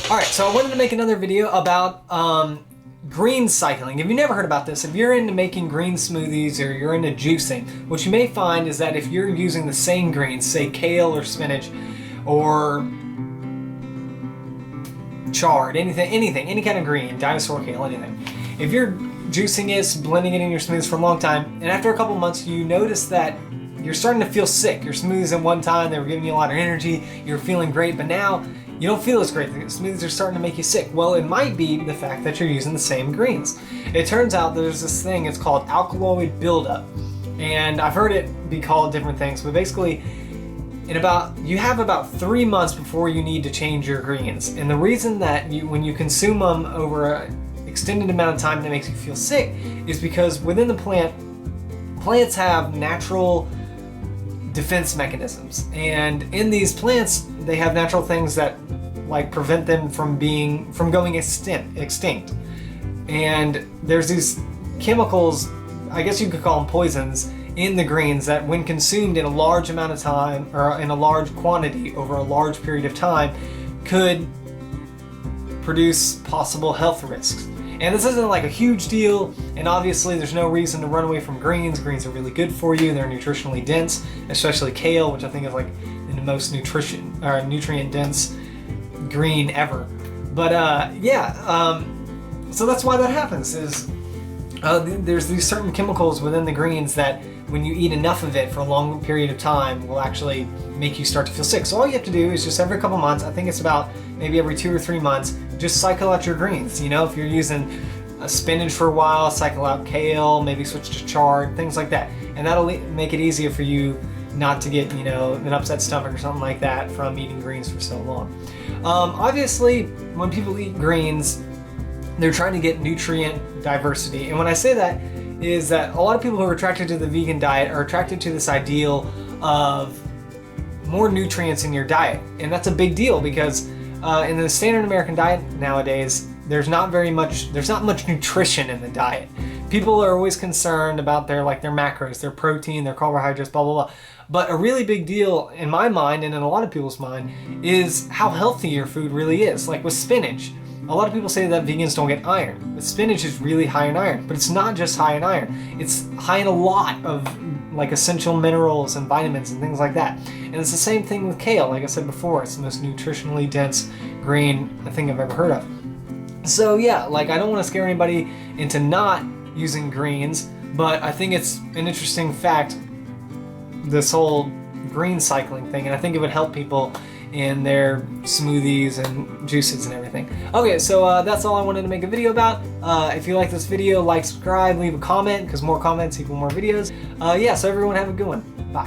Alright, so I wanted to make another video about green cycling. If you've never heard about this, if you're into making green smoothies or you're into juicing, what you may find is that if you're using the same greens, say kale or spinach or chard, any kind of green, dinosaur kale, anything. If you're juicing it, blending it in your smoothies for a long time, and after a couple months you notice that you're starting to feel sick. Your smoothies at one time, they were giving you a lot of energy, you're feeling great, but now you don't feel as great. The smoothies are starting to make you sick. Well, it might be the fact that you're using the same greens. It turns out there's this thing, it's called alkaloid buildup. And I've heard it be called different things, but basically you have about 3 months before you need to change your greens. And the reason that when you consume them over an extended amount of time that makes you feel sick is because within the plants have natural defense mechanisms, and in these plants they have natural things that like prevent them from going extinct. And there's these chemicals, I guess you could call them poisons, in the greens that when consumed in a large amount of time or in a large quantity over a large period of time could produce possible health risks. And this isn't like a huge deal, and obviously there's no reason to run away from greens. Greens are really good for you. They're nutritionally dense, especially kale, which I think is like the most nutrient dense green ever. But so that's why that happens is there's these certain chemicals within the greens that when you eat enough of it for a long period of time will actually make you start to feel sick. So all you have to do is just every couple months, I think it's about maybe every 2 or 3 months, just cycle out your greens. You know, if you're using spinach for a while, cycle out kale, maybe switch to chard, things like that. And that'll make it easier for you not to get, an upset stomach or something like that from eating greens for so long. Obviously, when people eat greens, they're trying to get nutrient diversity. And when I say that, is that a lot of people who are attracted to the vegan diet are attracted to this ideal of more nutrients in your diet. And that's a big deal because in the standard American diet nowadays, there's not much nutrition in the diet. People are always concerned about their macros, their protein, their carbohydrates, blah, blah, blah. But a really big deal in my mind and in a lot of people's mind is how healthy your food really is. Like with spinach, a lot of people say that vegans don't get iron, but spinach is really high in iron. But it's not just high in iron. It's high in a lot of like essential minerals and vitamins and things like that. And it's the same thing with kale. Like I said before, it's the most nutritionally dense green I think I've ever heard of. So yeah, like I don't want to scare anybody into not using greens, but I think it's an interesting fact, this whole green cycling thing, and I think it would help people in their smoothies and juices and everything. Okay, so that's all I wanted to make a video about. If you like this video, like, subscribe, leave a comment, because more comments equal more videos. Yeah, so everyone have a good one.